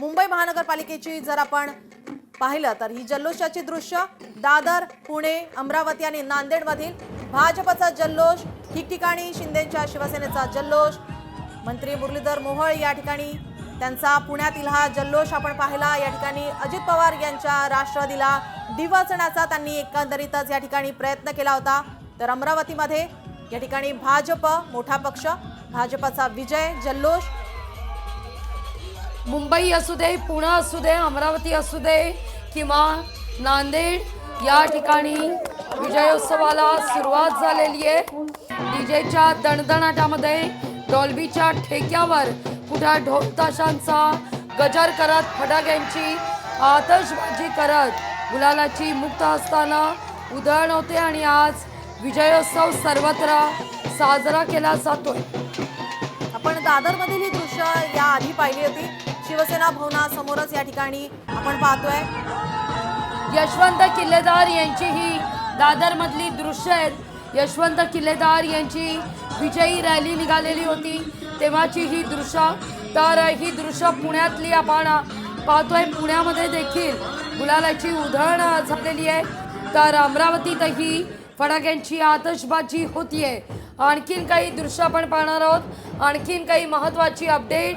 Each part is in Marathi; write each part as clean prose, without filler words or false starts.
मुंबई महानगरपालिकेची जर आपण पाहिलं तर ही जल्लोषाची दृश्य दादर, पुणे, अमरावती आणि नांदेड मधील भाजपचा जल्लोष, ठिकठिकाणी शिंदेच्या शिवसेनेचा जल्लोष, मंत्री मुरलीधर मोहोळ या ठिकाणी त्यांचा पुण्यातील हा जल्लोष आपण पाहिला। या ठिकाणी अजित पवार यांच्या राष्ट्रवादीला डिवचण्याचा त्यांनी एकंदरीतच या ठिकाणी प्रयत्न केला होता। तर अमरावतीमध्ये या ठिकाणी भाजप मोठा पक्ष, भाजपचा विजय, जल्लोष। मुंबई असू दे, पुणे असू दे, अमरावती असू दे किंवा नांदेड या ठिकाणी विजयोत्सवाला सुरुवात झालेली आहे। डीजेच्या दणदणाटामध्ये, डॉल्बीच्या ठेक्यावर कुठे ढोल ताशांचा गजर करत, फटाक्यांची आतषबाजी करत गुलालाची मुक्त हस्तानं उधळण होते आणि आज विजयोत्सव सर्वत्र साजरा केला जातोय। आपण दादरमधील ही दृश्य या आधी पाहिली होती। शिवसेना भवनासमोरच या ठिकाणी आपण पाहतोय यशवंत किल्लेदार यांची ही दादरमधली दृश्य आहेत। यशवंत किल्लेदार यांची विजयी रॅली निघालेली होती तेव्हाची ही दृश्य। तर ही दृश्य पुण्यातली आपण पाहतोय। पुण्यामध्ये देखील गुलालाची उधळण झालेली आहे। तर अमरावतीतही फटाक्यांची आतषबाजी होतीये। आणखीन काही दृश्य आपण पाहणार आहोत, आणखीन काही महत्त्वाची अपडेट।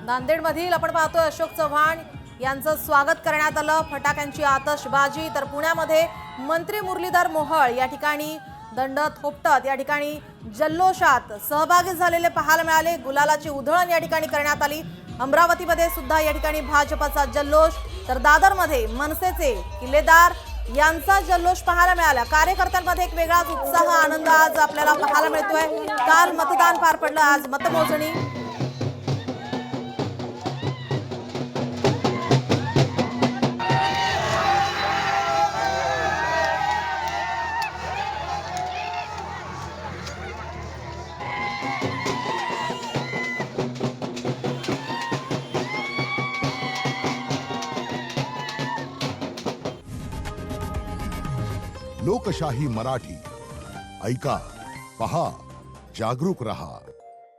नांदेडमधील आपण पाहतोय अशोक चव्हाण यांचं स्वागत करण्यात आलं, फटाक्यांची आतषबाजी। तर पुण्यामध्ये मंत्री मुरलीधर मोहोळ या ठिकाणी दंड थोपटत या ठिकाणी जल्लोषात सहभागी झालेले पाहायला मिळाले। गुलालाची उधळण या ठिकाणी करण्यात आली। अमरावतीमध्ये सुद्धा या ठिकाणी भाजपचा जल्लोष, तर दादरमध्ये मनसेचे किल्लेदार यांचा जल्लोष पाहायला मिळाला। कार्यकर्त्यांमध्ये एक वेगळाच उत्साह, आनंद आज आपल्याला पाहायला मिळतोय। काल मतदान पार पडलं, आज मतमोजणी। लोकशाही मराठी ऐका, पहा, जागरूक रहा।